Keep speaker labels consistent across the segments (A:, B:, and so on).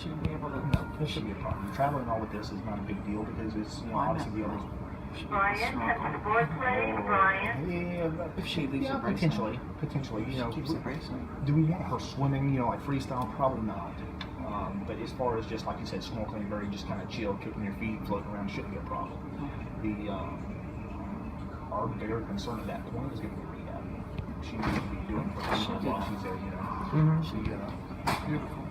A: she would be able to.
B: No, it should be a problem. Traveling all with this is not a big deal because it's, obviously the others.
C: Brian, have fourth place, Brian.
B: Yeah,
A: if she leaves her
B: potentially,
A: she keeps the bracelet.
B: Do we want her swimming, like freestyle? Probably not. But as far as just like you said, snorkeling, very just kind of chill, kicking your feet, floating around, shouldn't be a problem. The our bigger concern at that point is going to be rehab. She needs to be doing for while she's there.
A: Beautiful.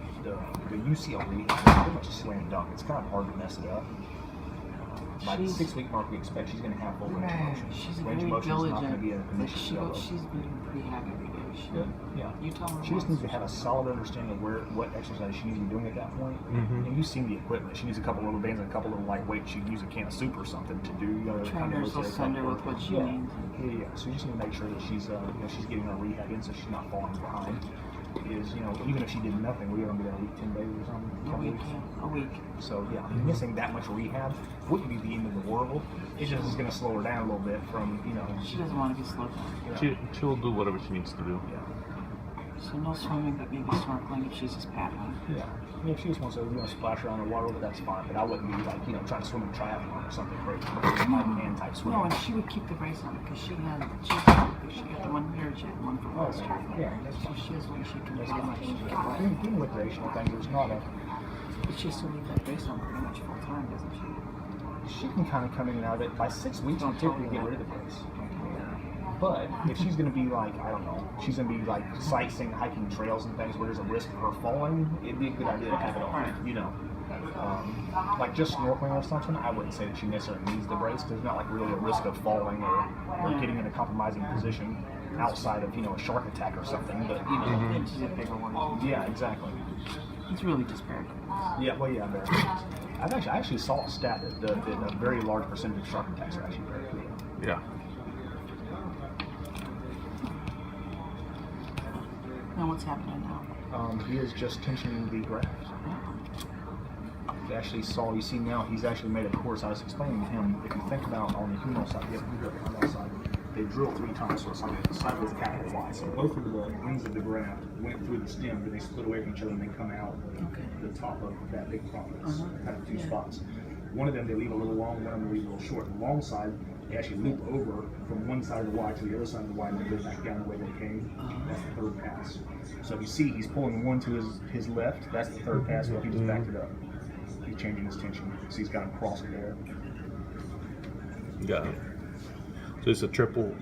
B: The UCL rehab is pretty much a slam dunk. It's kind of hard to mess it up. By the 6-week mark, we expect she's going to have full range of motion.
A: She's
B: Range
A: very
B: of motion is not going to be
A: diligent.
B: an issue.
A: She's been pretty happy every day.
B: Yeah.
A: You tell her.
B: She just needs to have a solid understanding of what exercise she needs to be doing at that point. And you've seen the equipment. She needs a couple little bands and a couple little lightweight. She can use a can of soup or something to do.
A: Trainers will send her with what she needs.
B: Yeah. So you just need to make sure that she's she's getting her rehab in, so she's not falling behind. Is even if she did nothing, we're going to be there a week, 10 days or something.
A: A week.
B: So yeah, missing that much rehab wouldn't be the end of the world. It just is going to slow her down a little bit from
A: She doesn't want to be slowed down.
D: She'll do whatever she needs to do.
B: Yeah.
A: So no swimming, but maybe snorkeling if she's just paddling.
B: Yeah. If she just wants to splash around the water, that's fine. But I wouldn't be like trying to swim in a triathlon or something crazy. Man type swim.
A: No, and she would keep the brace on because she got the one here, she had one for last year.
B: Yeah, that's
A: So she has one she can pretty much get
B: fine.
A: away.
B: Even recreational thing, there's not a.
A: But she still needs that brace on pretty much full time, doesn't she?
B: She can kind of come in and out of it. By 6 weeks, you typically get rid of the brace. But if she's going to be like, I don't know, she's going to be like sightseeing, hiking trails and things where there's a risk of her falling, it'd be a good idea to have it on, like just snorkeling or something, I wouldn't say that she necessarily needs the brace. There's not like really a risk of falling or getting in a compromising position outside of, a shark attack or something, but,
A: She's a bigger one.
B: Yeah, exactly.
A: It's really just paracord.
B: Yeah, well, yeah, very. I actually saw a stat that a very large percentage of shark attacks are actually very good.
D: Yeah.
A: Now what's happening now?
B: He is just tensioning the graft. You see now, he's actually made a course. I was explaining to him, if you think about on the humeral side, the humeral side, they drill 3 times, so it's like a sideways capital Y. So both of the ends of the graft went through the stem, but they split away from each other and they come out the top of that big prominence, kind of 2 spots. One of them they leave a little long, one of them they leave a little short. The long side, they actually loop over from one side of the Y to the other side of the Y and then go back down the way they came. That's the 3rd pass. So if you see, he's pulling one to his left, that's the 3rd pass, but he just backed it up. He's changing his tension. So he's got him crossing there.
D: Got it. So it's a triple.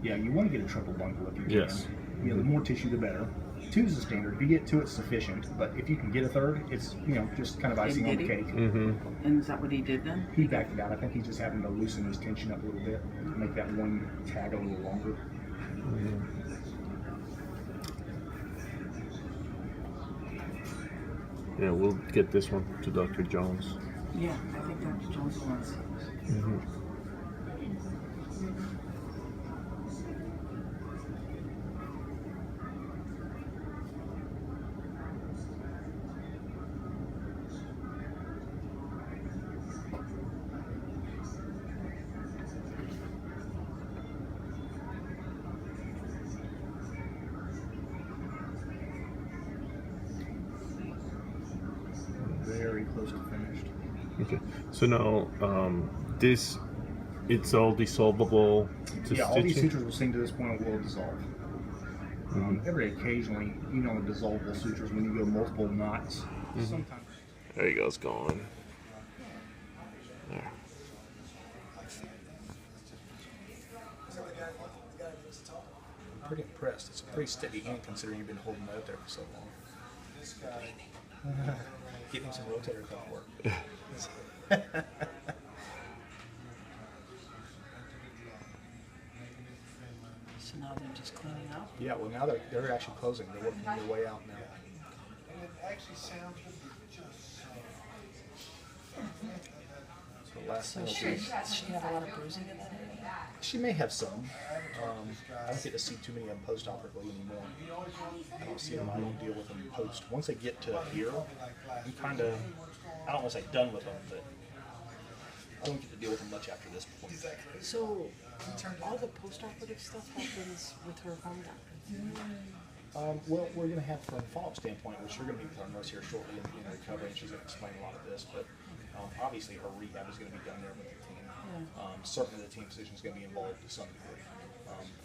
B: Yeah, you want to get a triple bundle if you can.
D: Yes.
B: The more tissue, the better. 2 is the standard. If you get 2, it's sufficient. But if you can get a 3rd, it's just kind of icing on the cake.
A: And is that what he did then?
B: He backed it out. I think he's just having to loosen his tension up a little bit, make that one tag a little longer.
D: Yeah, we'll get this one to Dr. Jones.
A: Yeah, I think Dr. Jones wants.
B: Very close to finished.
D: Okay. So now, it's all dissolvable to
B: Yeah, all these
D: stitching?
B: sutures we've seen to this point will dissolve. Every occasionally, the dissolvable sutures, when you go multiple knots, sometimes.
D: There you go, it's going. There.
B: I'm pretty impressed. It's a pretty steady hand considering you've been holding that out there for so long. This guy. Getting some rotator cuff work.
A: So now they're just cleaning up?
B: Yeah, well now they're actually closing. They're working their way out now.
E: And it actually sounds just
B: So the last
A: So
B: thing
A: she had a lot of bruising in that area?
B: she may have some. I don't get to see too many of them post-operatively anymore. I don't see them. I don't deal with them post. Once they get to here, I'm kind of, I don't want to say done with them, but I don't get to deal with them much after this point.
A: So all the post-operative stuff happens with her home doctor?
B: Well, we're going to have, from a follow-up standpoint, which you're going to be with our nurse here shortly in recovery, and she's going to explain a lot of this, but obviously her rehab is going to be done there with the team. Certainly the team physician is going to be involved to some degree.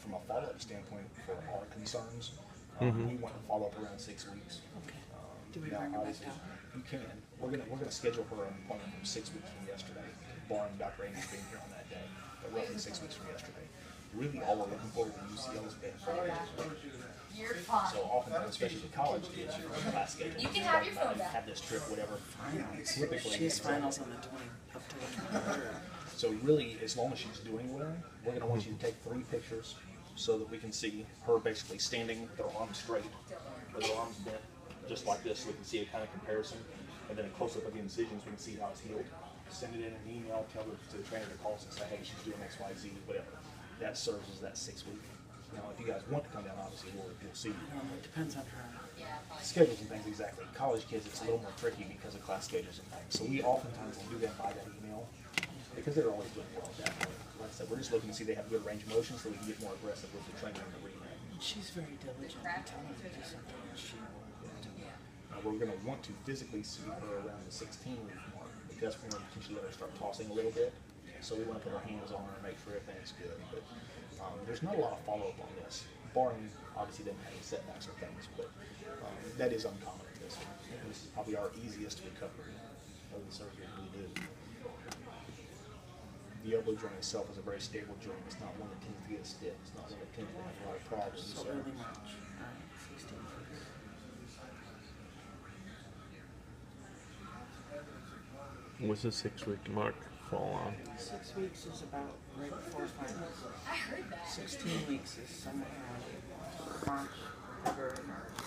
B: From a follow-up standpoint, for our concerns, we want to follow up around 6 weeks.
A: Okay. Do we
B: Now,
A: bring her back
B: obviously,
A: down?
B: you can. We're gonna schedule her an appointment from 6 weeks from yesterday, barring Dr. Amy's being here on that day, but roughly 6 weeks from yesterday. Really, all we're looking for with the UCL is being so oftentimes, especially the college kids, you're on class schedule.
F: You can have your phone back.
B: Have this trip, whatever. Typically,
A: She has finals on the 20th, up to the 23rd.
B: so really, as long as she's doing well, we're going to want you to take 3 pictures so that we can see her basically standing with her arms straight, with her arms bent, just like this, so we can see a kind of comparison. And then a close-up of the incisions, we can see how it's healed. Send it in an email, tell the trainer to call us and say, hey, she's doing X, Y, Z, whatever. That serves as that 6 week. Now, if you guys want to come down, obviously, we'll see
A: It depends on her.
B: schedules and things exactly. College kids, it's a little more tricky because of class schedules and things. So we oftentimes will do that by that email because they're always doing well at that point. Like I said, we're just looking to see they have good range of motion so we can get more aggressive with the training and the rehab.
A: She's very diligent. You tell her to do something, and she will do it.
B: We're going to want to physically see her around the 16-week mark because we're going to potentially let her start tossing a little bit. So we want to put our hands on her and make sure everything's good. But there's not a lot of follow-up on this, barring obviously them having setbacks or things. But that is uncommon at this one. This is probably our easiest recovery of the surgery we do. The elbow joint itself is a very stable joint. It's not one that tends to get stiff. It's not one that tends to have a lot of problems.
A: So early March. All right, 16 weeks.
D: What's the 6-week mark fall on?
A: 6 weeks is about right before finals.
F: I heard that.
A: 16 weeks is somewhere around March, February, March.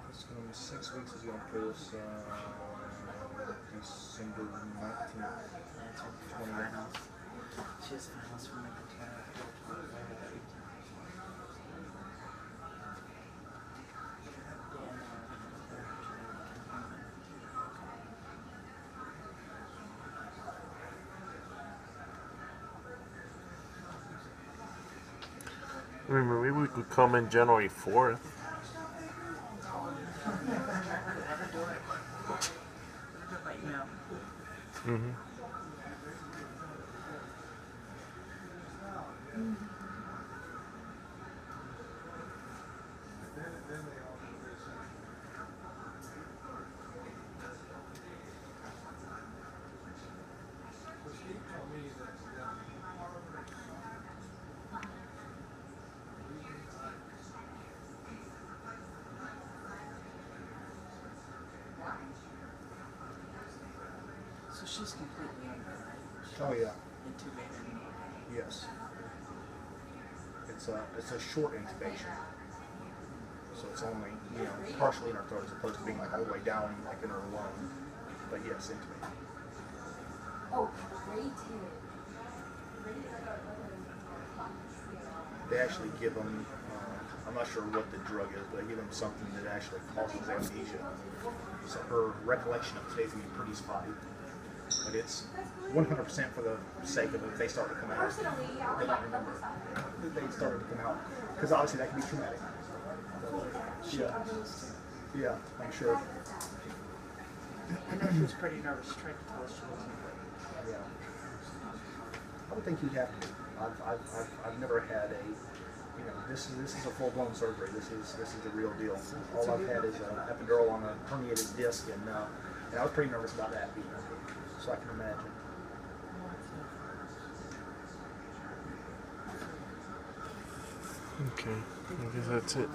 B: It's going to be 6 weeks is going to put us December 19th.
A: That's her finals. She has finals from like the 23rd.
D: Remember, maybe we could come in January 4th.
A: Never do it. Never do it by email.
D: Mm-hmm.
A: So she's completely under, right?
B: Oh yeah,
A: Intubated.
B: yes. It's a short intubation, so it's only partially in her throat as opposed to being like all the way down like in her lung. But yes, intubated.
F: Oh, great.
B: They actually give them. I'm not sure what the drug is, but they give them something that actually causes amnesia. So her recollection of today's gonna be pretty spotty. But it's 100% for the sake of it. If they start to come out, they don't remember that they started to come out. Because obviously that can be traumatic. Yeah, I'm sure.
A: I know she was pretty nervous. She tried to tell us she wasn't.
B: Yeah. I would think you'd have to. I've never had a, this is a full-blown surgery. This is the real deal. All I've had is an epidural on a herniated disc, and I was pretty nervous about that. So I can imagine.
D: Okay, I guess that's it.